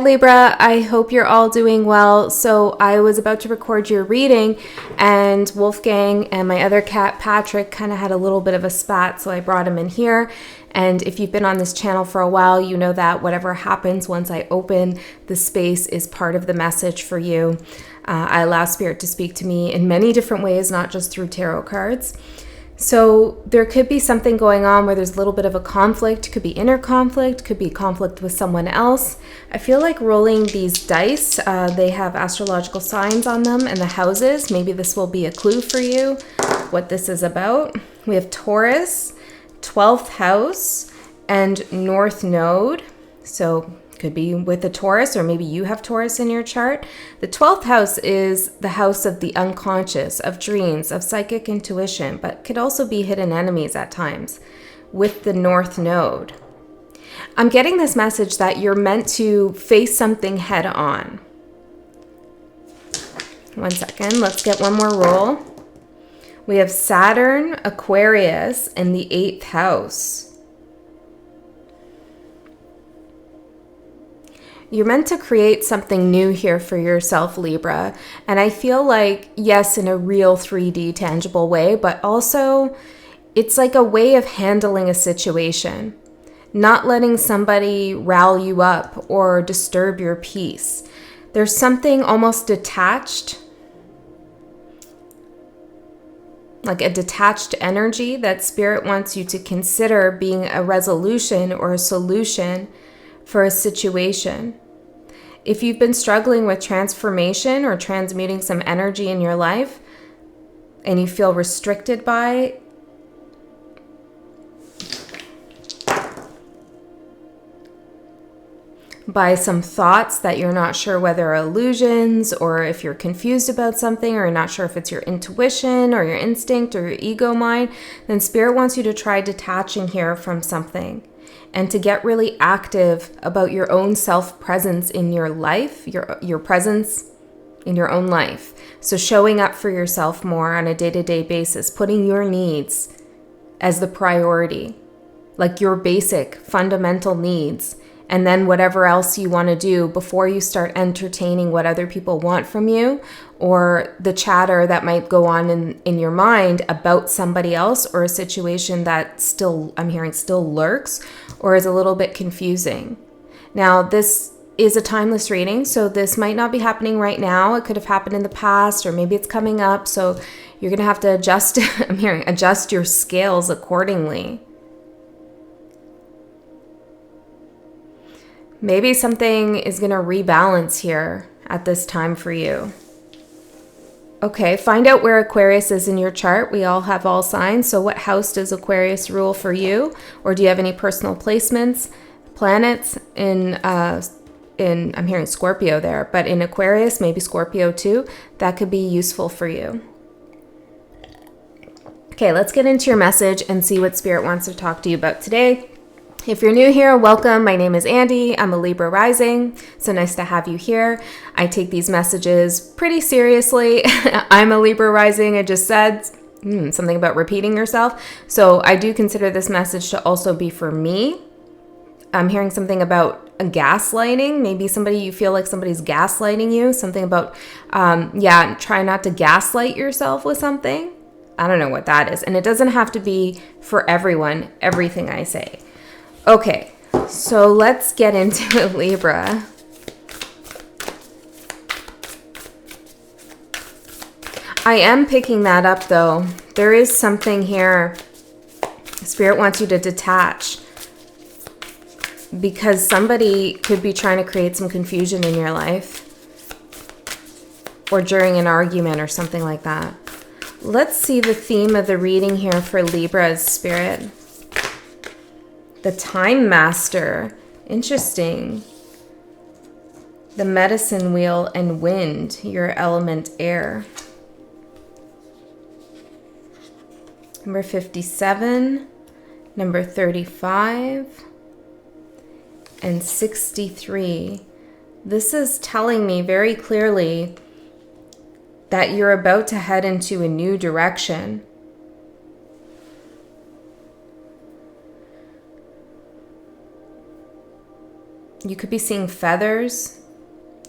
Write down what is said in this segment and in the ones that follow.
Libra, I hope you're all doing well. So I was about to record your reading and Wolfgang and my other cat Patrick kind of had a little bit of a spat, so I brought him in here. And if you've been on this channel for a while, you know that whatever happens once I open the space is part of the message for you. I allow Spirit to speak to me in many different ways, not just through tarot cards. So there could be something going on where there's a little bit of a conflict, could be inner conflict, could be conflict with someone else. I feel like rolling these dice, they have astrological signs on them and the houses. Maybe this will be a clue for you what this is about. We have Taurus, 12th house, and North Node. So could be with a Taurus, or maybe you have Taurus in your chart. The 12th house is the house of the unconscious, of dreams, of psychic intuition, but could also be hidden enemies at times with the North Node. I'm getting this message that you're meant to face something head on. One second, let's get one more roll. We have Saturn, Aquarius, in the 8th house. You're meant to create something new here for yourself, Libra. And I feel like, yes, in a real 3D tangible way, but also it's like a way of handling a situation, not letting somebody rile you up or disturb your peace. There's something almost detached, like a detached energy that Spirit wants you to consider being a resolution or a solution for a situation. If you've been struggling with transformation or transmuting some energy in your life and you feel restricted by some thoughts that you're not sure whether are illusions, or if you're confused about something, or you're not sure if it's your intuition or your instinct or your ego mind, then Spirit wants you to try detaching here from something and to get really active about your own self-presence in your life, your presence in your own life. So showing up for yourself more on a day-to-day basis, putting your needs as the priority, like your basic fundamental needs, and then whatever else you want to do before you start entertaining what other people want from you, or the chatter that might go on in your mind about somebody else or a situation that still, I'm hearing, still lurks or is a little bit confusing. Now, this is a timeless reading, so this might not be happening right now. It could have happened in the past, or maybe it's coming up, so you're going to have to adjust, I'm hearing, adjust your scales accordingly. Maybe something is going to rebalance here at this time for you. Okay, find out where Aquarius is in your chart. We all have all signs. So what house does Aquarius rule for you? Or do you have any personal placements, planets in I'm hearing Scorpio there, but in Aquarius, maybe Scorpio too. That could be useful for you. Okay, let's get into your message and see what Spirit wants to talk to you about today. If you're new here, welcome. My name is Andy. I'm a Libra rising. So nice to have you here. I take these messages pretty seriously. I'm a Libra rising. I just said something about repeating yourself. So I do consider this message to also be for me. I'm hearing something about gaslighting. Maybe you feel like somebody's gaslighting you. Something about, try not to gaslight yourself with something. I don't know what that is. And it doesn't have to be for everyone, everything I say. Okay, so let's get into it, Libra. I am picking that up, though. There is something here. Spirit wants you to detach because somebody could be trying to create some confusion in your life or during an argument or something like that. Let's see the theme of the reading here for Libra's Spirit. The TimeMaster. Interesting. The medicine wheel and wind, your element air. Number 57, number 35, and 63. This is telling me very clearly that you're about to head into a new direction. You could be seeing feathers,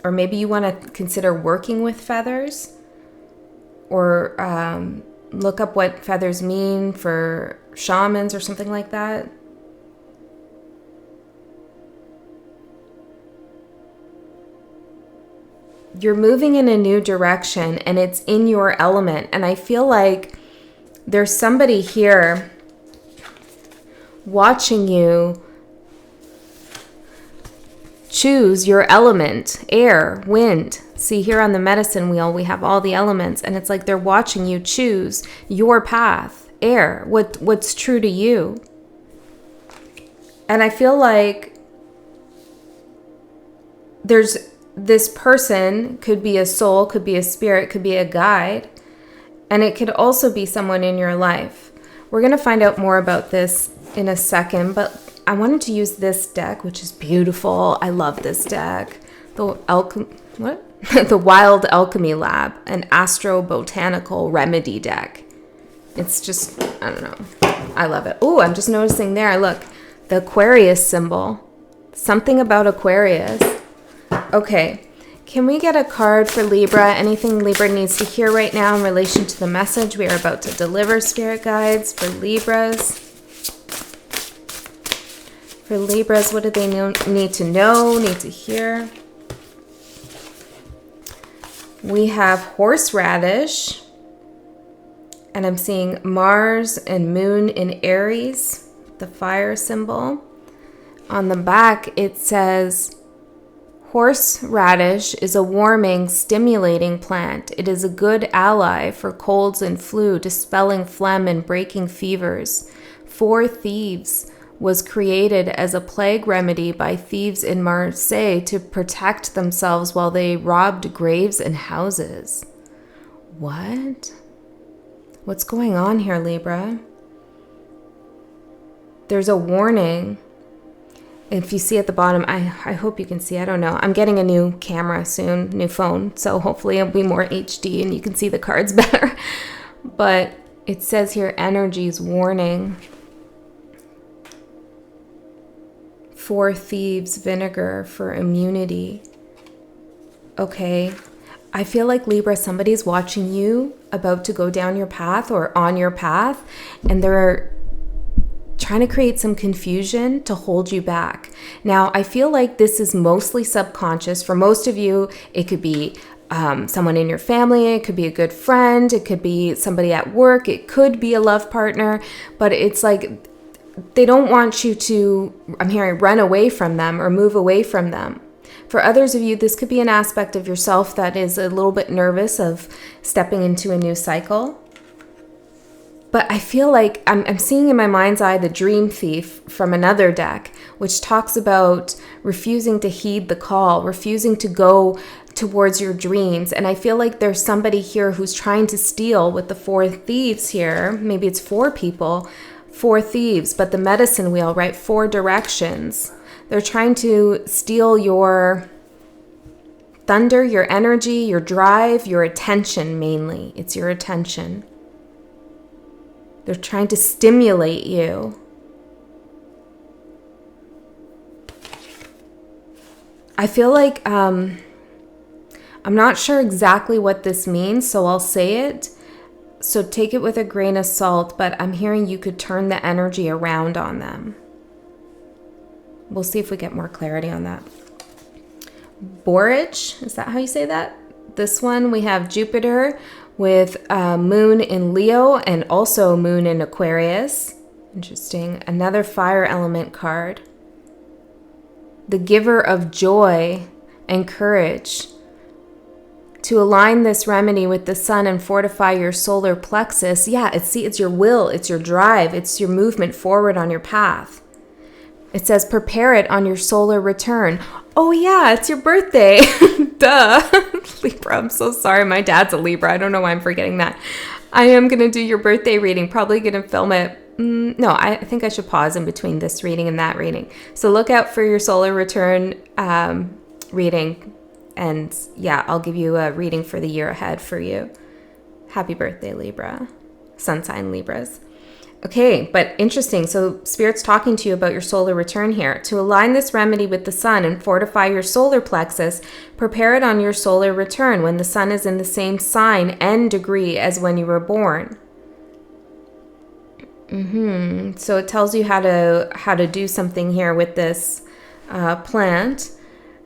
or maybe you want to consider working with feathers, or look up what feathers mean for shamans or something like that. You're moving in a new direction and it's in your element. And I feel like there's somebody here watching you choose your element, air, wind. See, here on the medicine wheel, we have all the elements, and it's like they're watching you choose your path, air, what's true to you. And I feel like there's this person, could be a soul, could be a spirit, could be a guide, and it could also be someone in your life. We're going to find out more about this in a second, but I wanted to use this deck, which is beautiful. I love this deck. The Wild Alchemy Lab, an astrobotanical remedy deck. It's just, I don't know. I love it. Oh, I'm just noticing there, look, the Aquarius symbol. Something about Aquarius. Okay, can we get a card for Libra? Anything Libra needs to hear right now in relation to the message we are about to deliver, spirit guides, for Libras? For Libras, what do they need to know, need to hear? We have horseradish, and I'm seeing Mars and Moon in Aries, the fire symbol. On the back, it says, horseradish is a warming, stimulating plant. It is a good ally for colds and flu, dispelling phlegm and breaking fevers. For Thieves was created as a plague remedy by thieves in Marseille to protect themselves while they robbed graves and houses. What? What's going on here, Libra? There's a warning. If you see at the bottom, I hope you can see, I don't know. I'm getting a new camera soon, new phone, so hopefully it'll be more HD and you can see the cards better. But it says here, energies warning. For Thieves, vinegar for immunity. Okay, I feel like Libra, somebody's watching you about to go down your path or on your path, and they're trying to create some confusion to hold you back. Now, I feel like this is mostly subconscious. For most of you, it could be someone in your family, it could be a good friend, it could be somebody at work, it could be a love partner, but it's like they don't want you to, I'm hearing, run away from them or move away from them. For others of you, this could be an aspect of yourself that is a little bit nervous of stepping into a new cycle. But I feel like I'm seeing in my mind's eye the Dream Thief from another deck, which talks about refusing to heed the call, refusing to go towards your dreams. And I feel like there's somebody here who's trying to steal with the four thieves here. Maybe it's four people. Four thieves, but the medicine wheel, right? Four directions. They're trying to steal your thunder, your energy, your drive, your attention mainly. It's your attention. They're trying to stimulate you. I feel like I'm not sure exactly what this means, so I'll say it. So take it with a grain of salt, but I'm hearing you could turn the energy around on them. We'll see if we get more clarity on that. Borage, is that how you say that? This one, we have Jupiter with Moon in Leo and also Moon in Aquarius. Interesting. Another fire element card. The giver of joy and courage. To align this remedy with the sun and fortify your solar plexus. Yeah, it's your will, it's your drive, it's your movement forward on your path. It says prepare it on your solar return. Oh yeah, it's your birthday. Duh. Libra, I'm so sorry. My dad's a Libra. I don't know why I'm forgetting that. I am going to do your birthday reading. Probably going to film it. No, I think I should pause in between this reading and that reading. So look out for your solar return reading. And yeah, I'll give you a reading for the year ahead for you. Happy birthday, Libra. Sun sign Libras. Okay, but interesting. So Spirit's talking to you about your solar return here. To align this remedy with the sun and fortify your solar plexus, prepare it on your solar return when the sun is in the same sign and degree as when you were born. So it tells you how to do something here with this plant.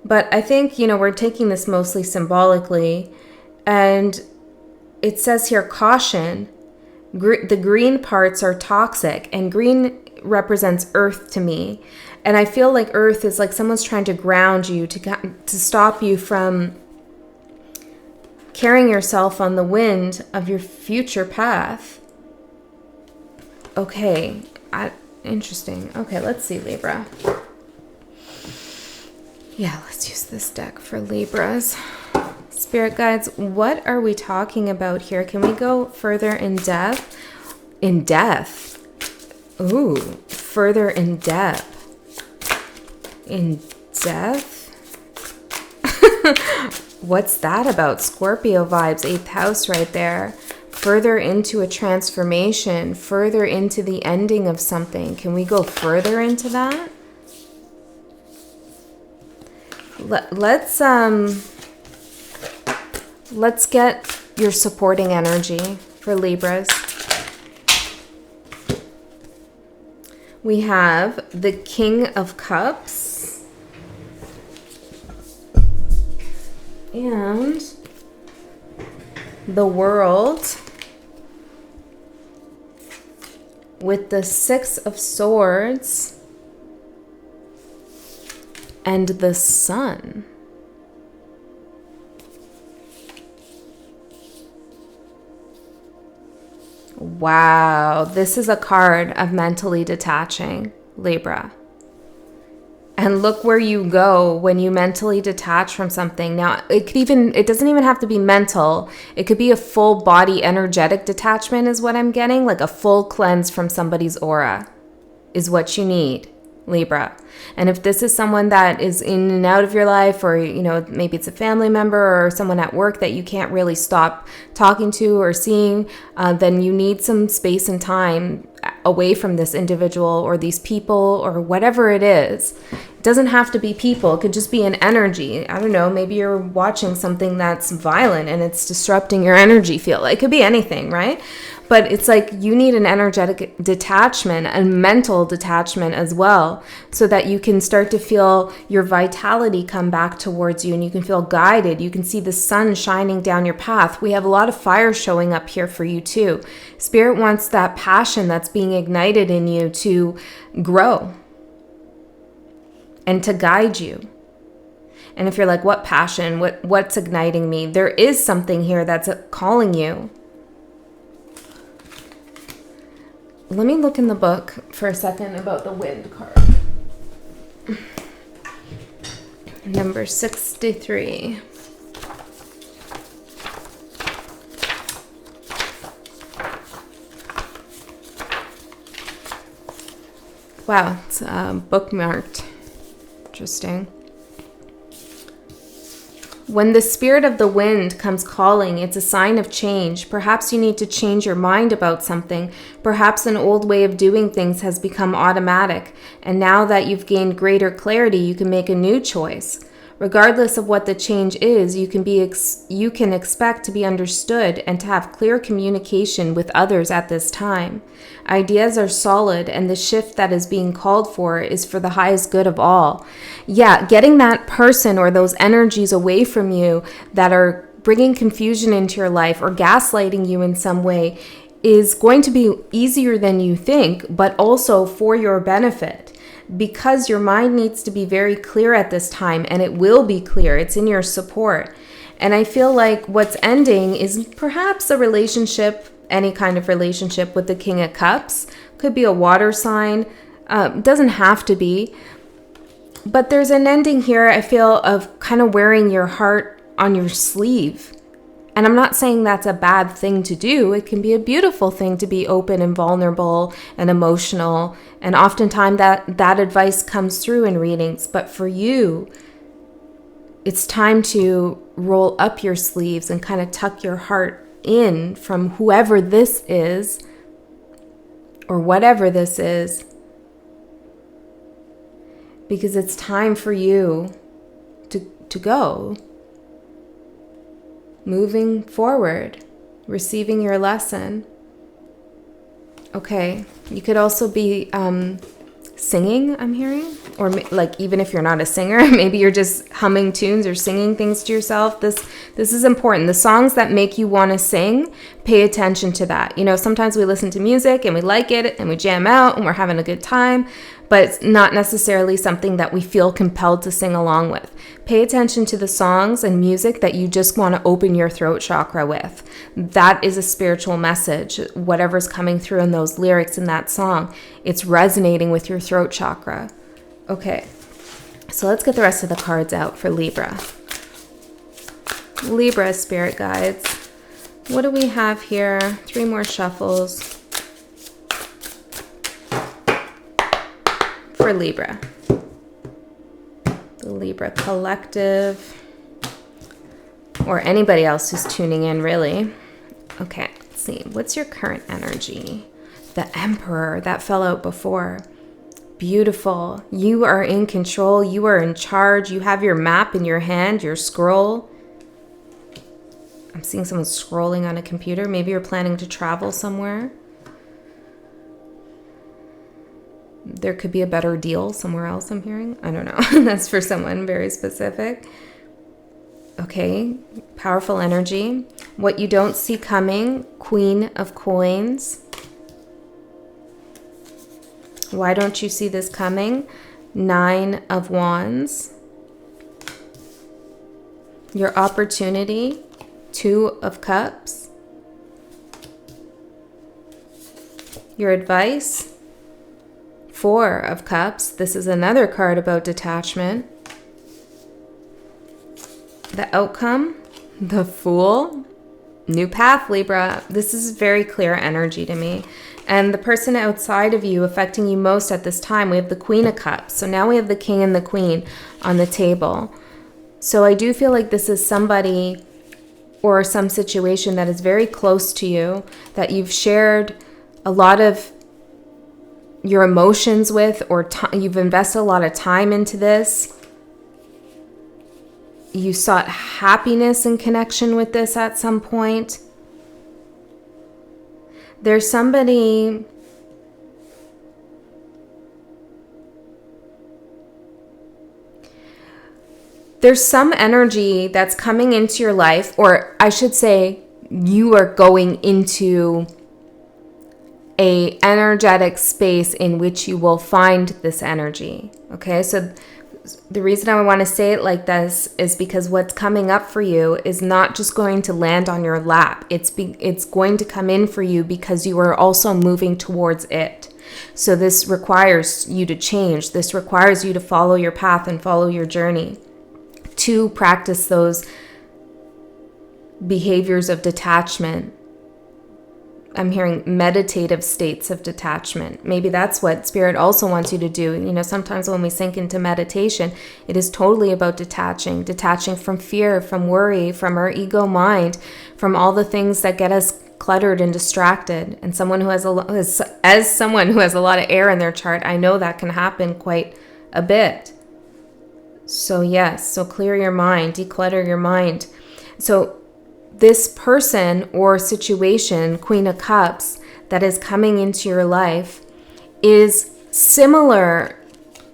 But I think, we're taking this mostly symbolically. And it says here, caution. The green parts are toxic, and green represents earth to me. And I feel like earth is like someone's trying to ground you, to stop you from carrying yourself on the wind of your future path. Okay, interesting. Okay, let's see, Libra. Yeah, let's use this deck for Libras. Spirit guides, what are we talking about here? Can we go further in depth? In depth? Ooh, further in depth. In depth? What's that about? Scorpio vibes, 8th house right there. Further into a transformation, further into the ending of something. Can we go further into that? Let's get your supporting energy for Libras. We have the King of Cups and the World with the Six of Swords and the Sun. Wow, this is a card of mentally detaching, Libra. And look where you go when you mentally detach from something. Now, it doesn't even have to be mental. It could be a full body energetic detachment is what I'm getting. Like a full cleanse from somebody's aura is what you need, Libra. And if this is someone that is in and out of your life, or, maybe it's a family member or someone at work that you can't really stop talking to or seeing, then you need some space and time away from this individual or these people or whatever it is. It doesn't have to be people. It could just be an energy. I don't know. Maybe you're watching something that's violent and it's disrupting your energy field. It could be anything, right? But it's like you need an energetic detachment and mental detachment as well, so that you can start to feel your vitality come back towards you and you can feel guided. You can see the sun shining down your path. We have a lot of fire showing up here for you too. Spirit wants that passion that's being ignited in you to grow and to guide you. And if you're like, what passion? What's igniting me? There is something here that's calling you. Let me look in the book for a second about the wind card. Number 63. Wow, it's bookmarked. Interesting. When the spirit of the wind comes calling, it's a sign of change. Perhaps you need to change your mind about something. Perhaps an old way of doing things has become automatic, and now that you've gained greater clarity, you can make a new choice. Regardless of what the change is, you can expect to be understood and to have clear communication with others at this time. Ideas are solid, and the shift that is being called for is for the highest good of all. Yeah, getting that person or those energies away from you that are bringing confusion into your life or gaslighting you in some way is going to be easier than you think, but also for your benefit. Because your mind needs to be very clear at this time, and it will be clear. It's in your support. And I feel like what's ending is perhaps a relationship, any kind of relationship with the King of Cups. Could be a water sign. Doesn't have to be. But there's an ending here, I feel, of kind of wearing your heart on your sleeve. And I'm not saying that's a bad thing to do. It can be a beautiful thing to be open and vulnerable and emotional. And oftentimes that advice comes through in readings. But for you, it's time to roll up your sleeves and kind of tuck your heart in from whoever this is, or whatever this is, because it's time for you to go, moving forward, receiving your lesson. Okay, you could also be singing, I'm hearing, or like even if you're not a singer, maybe you're just humming tunes or singing things to yourself. This is important. The songs that make you want to sing, pay attention to that. You know, sometimes we listen to music and we like it and we jam out and we're having a good time, but it's not necessarily something that we feel compelled to sing along with. Pay attention to the songs and music that you just want to open your throat chakra with. That is a spiritual message. Whatever's coming through in those lyrics in that song, it's resonating with your throat chakra. Okay, so let's get the rest of the cards out for Libra. Libra spirit guides. What do we have here? 3 more shuffles for Libra. The Libra collective, or anybody else who's tuning in, really. Okay, let's see. What's your current energy? The Emperor, that fell out before. Beautiful. You are in control. You are in charge. You have your map in your hand, your scroll. I'm seeing someone scrolling on a computer. Maybe you're planning to travel somewhere. There could be a better deal somewhere else, I'm hearing. I don't know. That's for someone very specific. Okay, powerful energy. What you don't see coming, Queen of Coins. Why don't you see this coming? 9 of Wands. Your opportunity, 2 of Cups. Your advice, 4 of Cups. This is another card about detachment. The outcome, the Fool. New path, Libra. This is very clear energy to me. And the person outside of you affecting you most at this time, we have the Queen of Cups. So now we have the King and the Queen on the table. So I do feel like this is somebody or some situation that is very close to you, that you've shared a lot of your emotions with, or you've invested a lot of time into this. You sought happiness and connection with this at some point. There's somebody there's some energy that's coming into your life, or I should say you are going into a energetic space in which you will find this energy. Okay, so the reason I want to say it like this is because what's coming up for you is not just going to land on your lap. It's going to come in for you because you are also moving towards it. So this requires you to change. This requires you to follow your path and follow your journey, to practice those behaviors of detachment. I'm hearing meditative states of detachment. Maybe that's what Spirit also wants you to do. You know, sometimes when we sink into meditation, it is totally about detaching from fear, from worry, from our ego mind, from all the things that get us cluttered and distracted. And someone who has as someone who has a lot of air in their chart, I know that can happen quite a bit. So yes, so clear your mind, declutter your mind. So this person or situation, Queen of Cups, that is coming into your life is similar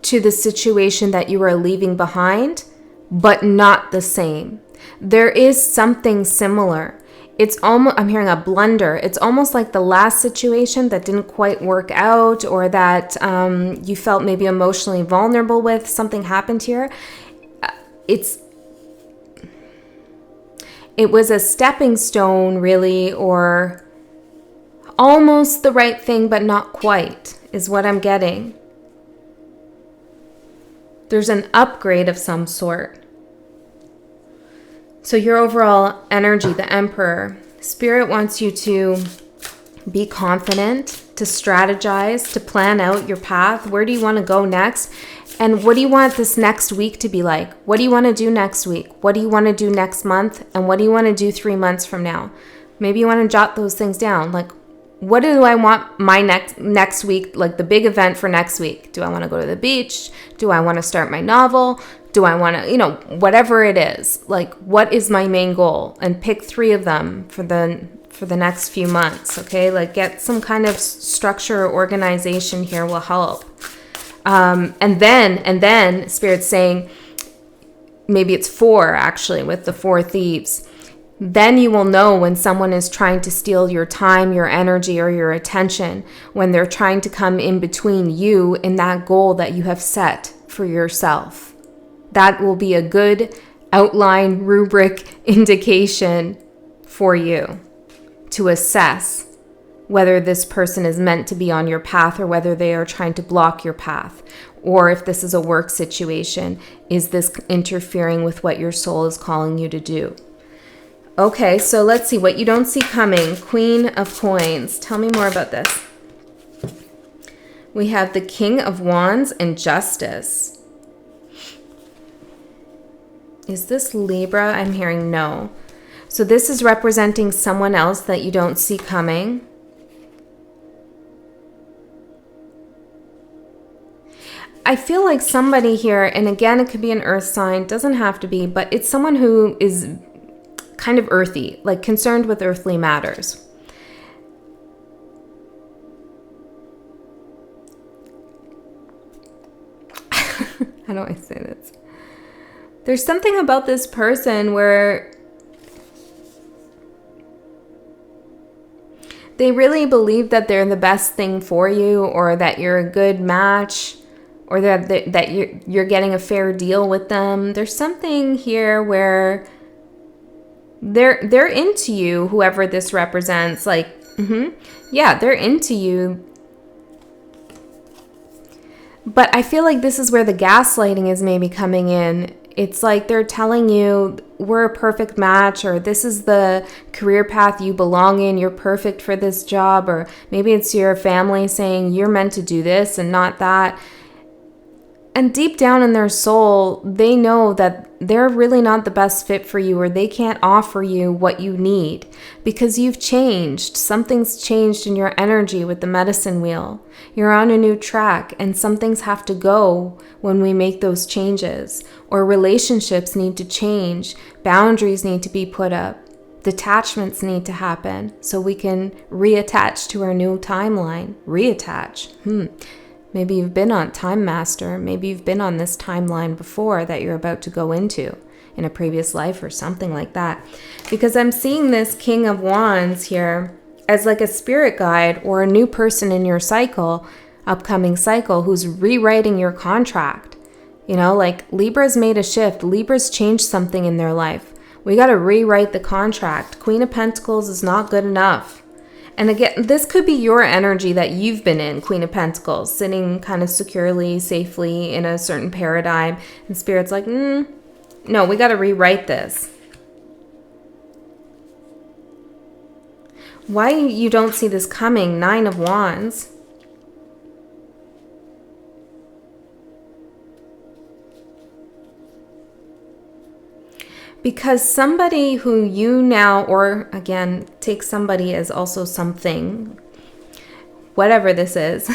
to the situation that you are leaving behind, but not the same. There is something similar. It's almost, I'm hearing a blunder. It's almost like the last situation that didn't quite work out, or that you felt maybe emotionally vulnerable with. Something happened here. It was a stepping stone, really, or almost the right thing, but not quite, is what I'm getting. There's an upgrade of some sort. So your overall energy, the Emperor, Spirit wants you to be confident, to strategize, to plan out your path. Where do you want to go next? And what do you want this next week to be like? What do you want to do next week? What do you want to do next month? And what do you want to do 3 months from now? Maybe you want to jot those things down. Like, what do I want my next week, like the big event for next week? Do I want to go to the beach? Do I want to start my novel? Do I want to, whatever it is, like what is my main goal? And pick 3 of them for the next few months, okay? Like get some kind of structure or organization here will help. And then Spirit's saying, maybe it's 4 actually with the 4 thieves. Then you will know when someone is trying to steal your time, your energy, or your attention, when they're trying to come in between you and that goal that you have set for yourself. That will be a good outline, rubric, indication for you to assess whether this person is meant to be on your path or whether they are trying to block your path. Or if this is a work situation, is this interfering with what your soul is calling you to do? Okay, so let's see what you don't see coming. Queen of Coins. Tell me more about this. We have the King of Wands and Justice. Is this Libra? I'm hearing no. So this is representing someone else that you don't see coming. I feel like somebody here, and again, it could be an earth sign, doesn't have to be, but it's someone who is kind of earthy, like concerned with earthly matters. How do I say this? There's something about this person where they really believe that they're the best thing for you, or that you're a good match, or that you're getting a fair deal with them. There's something here where they're into you, whoever this represents. Like, yeah, they're into you. But I feel like this is where the gaslighting is maybe coming in. It's like they're telling you we're a perfect match, or this is the career path you belong in, you're perfect for this job, or maybe it's your family saying you're meant to do this and not that. And deep down in their soul, they know that they're really not the best fit for you, or they can't offer you what you need because you've changed. Something's changed in your energy with the medicine wheel. You're on a new track, and some things have to go when we make those changes, or relationships need to change. Boundaries need to be put up. Detachments need to happen so we can reattach to our new timeline. Reattach. Maybe you've been on TimeMaster. Maybe you've been on this timeline before that you're about to go into in a previous life or something like that. Because I'm seeing this King of Wands here as like a spirit guide or a new person in your cycle, upcoming cycle, who's rewriting your contract. Like Libra's made a shift. Libra's changed something in their life. We got to rewrite the contract. Queen of Pentacles is not good enough. And again, this could be your energy that you've been in, Queen of Pentacles, sitting kind of securely, safely in a certain paradigm. And Spirit's like, no, we got to rewrite this. Why you don't see this coming? 9 of Wands. Because somebody who you now, or again, take somebody as also something, whatever this is,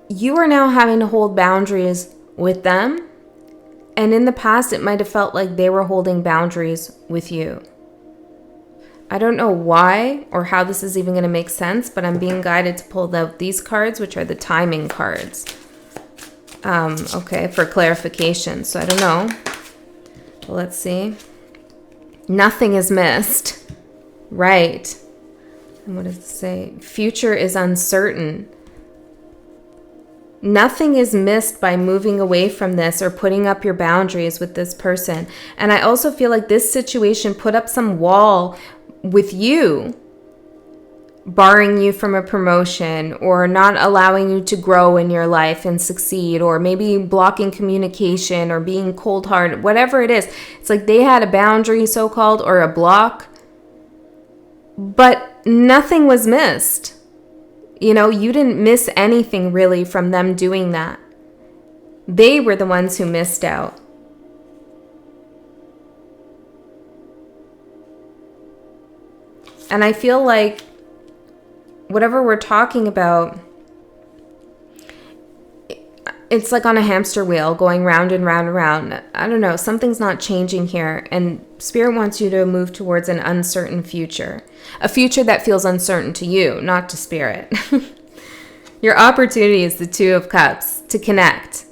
you are now having to hold boundaries with them. And in the past, it might have felt like they were holding boundaries with you. I don't know why or how this is even going to make sense, but I'm being guided to pull out these cards, which are the timing cards. Okay, for clarification. So I don't know. Let's see. Nothing is missed. Right. And what does it say? Future is uncertain. Nothing is missed by moving away from this or putting up your boundaries with this person. And I also feel like this situation put up some wall with you, barring you from a promotion or not allowing you to grow in your life and succeed, or maybe blocking communication or being cold-hearted, whatever it is. It's like they had a boundary, so-called, or a block, but nothing was missed. You didn't miss anything really from them doing that. They were the ones who missed out. And I feel like whatever we're talking about, it's like on a hamster wheel going round and round and round. I don't know. Something's not changing here. And Spirit wants you to move towards an uncertain future. A future that feels uncertain to you, not to Spirit. Your opportunity is the Two of Cups to connect.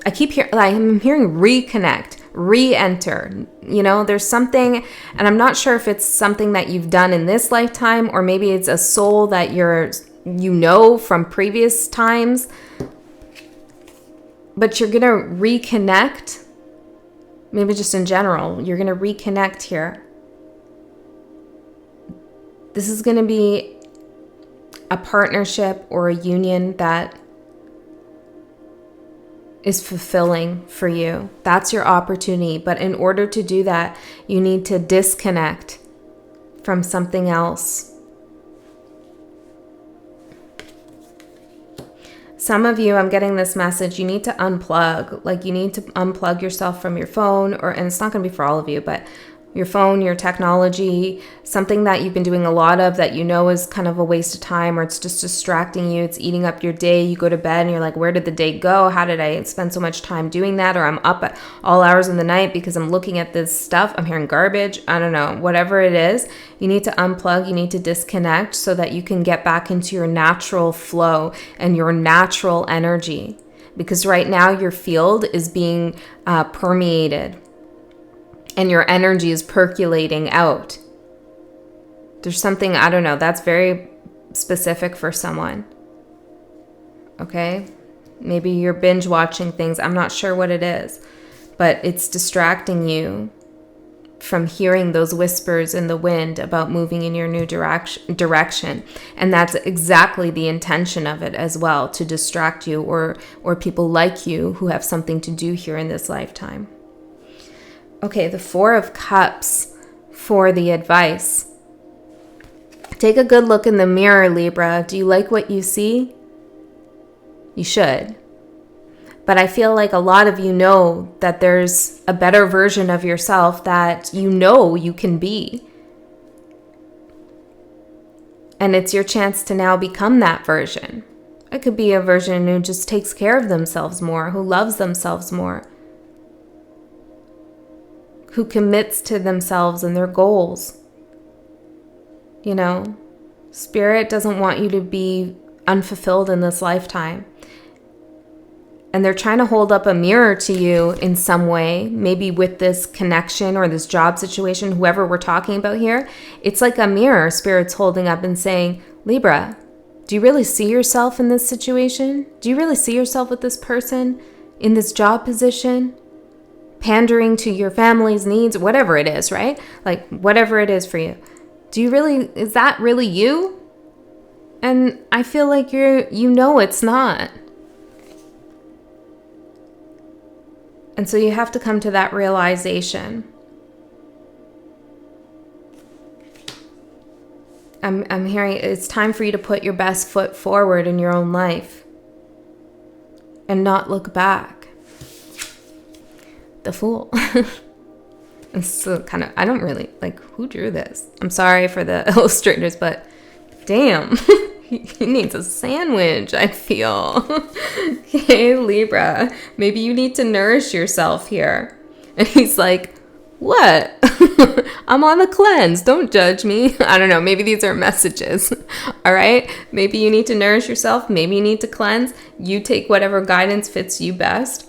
I'm hearing reconnect, re-enter. You know, there's something, and I'm not sure if it's something that you've done in this lifetime, or maybe it's a soul that you know from previous times, but you're going to reconnect. Maybe just in general, you're going to reconnect here. This is going to be a partnership or a union that is fulfilling for you. That's your opportunity. But in order to do that, you need to disconnect from something else. Some of you, I'm getting this message, you need to unplug. Like you need to unplug yourself from your phone, and it's not going to be for all of you, but your phone, your technology, something that you've been doing a lot of that you know is kind of a waste of time, or it's just distracting you. It's eating up your day. You go to bed and you're like, where did the day go? How did I spend so much time doing that? Or I'm up at all hours in the night because I'm looking at this stuff. I'm hearing garbage. I don't know. Whatever it is, you need to unplug. You need to disconnect so that you can get back into your natural flow and your natural energy. Because right now your field is being permeated. And your energy is percolating out. There's something, I don't know, that's very specific for someone. Okay? Maybe you're binge watching things. I'm not sure what it is. But it's distracting you from hearing those whispers in the wind about moving in your new direction. And that's exactly the intention of it as well, to distract you or people like you who have something to do here in this lifetime. Okay, the Four of Cups for the advice. Take a good look in the mirror, Libra. Do you like what you see? You should. But I feel like a lot of you know that there's a better version of yourself that you know you can be. And it's your chance to now become that version. It could be a version who just takes care of themselves more, who loves themselves more, who commits to themselves and their goals. You know, Spirit doesn't want you to be unfulfilled in this lifetime. And they're trying to hold up a mirror to you in some way, maybe with this connection or this job situation, whoever we're talking about here. It's like a mirror Spirit's holding up and saying, Libra, do you really see yourself in this situation? Do you really see yourself with this person in this job position? Pandering to your family's needs, whatever it is, right? Like whatever it is for you. Is that really you? And I feel like you know it's not. And so you have to come to that realization. I'm hearing it's time for you to put your best foot forward in your own life and not look back. The Fool. It's so kind of, I don't really, like, who drew this? I'm sorry for the illustrators, but damn, he needs a sandwich, I feel. Okay, Libra, maybe you need to nourish yourself here. And he's like, what? I'm on a cleanse. Don't judge me. I don't know. Maybe these are messages. All right. Maybe you need to nourish yourself. Maybe you need to cleanse. You take whatever guidance fits you best.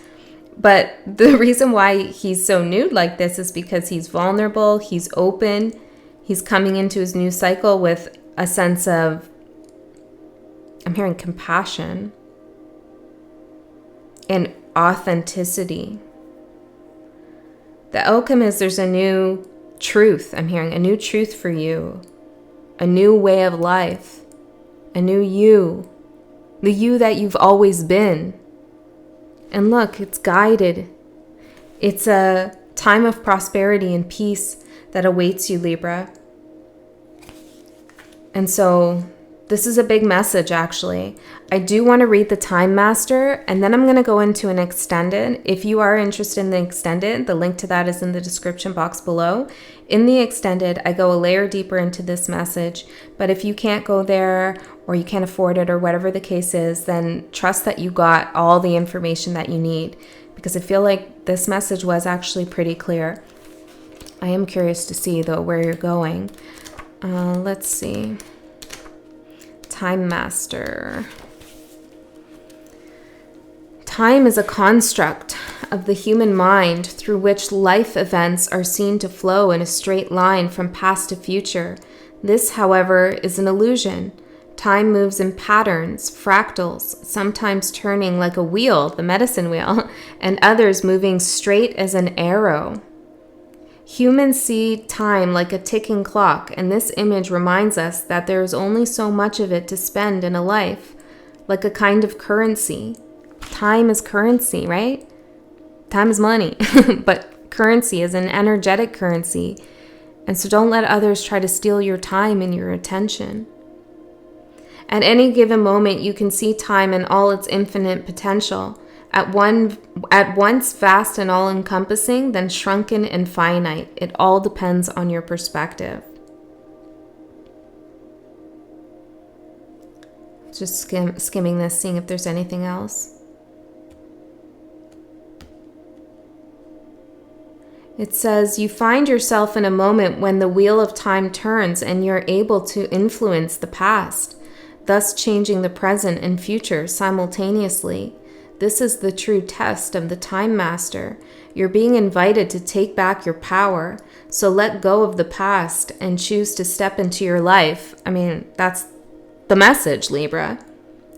But the reason why he's so nude like this is because he's vulnerable, he's open, he's coming into his new cycle with a sense of, I'm hearing compassion and authenticity. The outcome is there's a new truth. I'm hearing a new truth for you, a new way of life, a new you, the you that you've always been. And look, it's guided. It's a time of prosperity and peace that awaits you, Libra. And so This is a big message, actually. I do want to read the TimeMaster, and then I'm going to go into an extended. If you are interested in the extended, the link to that is in the description box below. In the extended, I go a layer deeper into this message, but if you can't go there or you can't afford it or whatever the case is, then trust that you got all the information that you need, because I feel like this message was actually pretty clear. I am curious to see, though, where you're going. Let's see. TimeMaster. Time is a construct of the human mind through which life events are seen to flow in a straight line from past to future. This, however, is an illusion. Time moves in patterns, fractals, sometimes turning like a wheel, the medicine wheel, and others moving straight as an arrow. Humans see time like a ticking clock, and this image reminds us that there is only so much of it to spend in a life, like a kind of currency. Time is currency, right? Time is money, but currency is an energetic currency, and so don't let others try to steal your time and your attention. At any given moment, you can see time in all its infinite potential, at once vast and all-encompassing, then shrunken and finite. It all depends on your perspective. Just skimming this, seeing if there's anything else. It says, you find yourself in a moment when the wheel of time turns and you're able to influence the past, thus changing the present and future simultaneously. This is the true test of the TimeMaster. You're being invited to take back your power, so let go of the past and choose to step into your life. I mean, that's the message, Libra.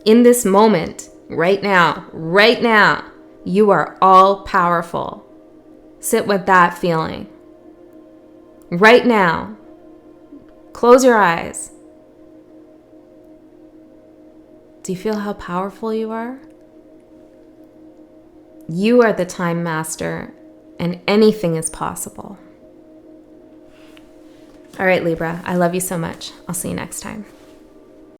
In this moment, right now, you are all powerful. Sit with that feeling. Right now. Close your eyes. Do you feel how powerful you are? You are the TimeMaster, and anything is possible. All right, Libra, I love you so much. I'll see you next time.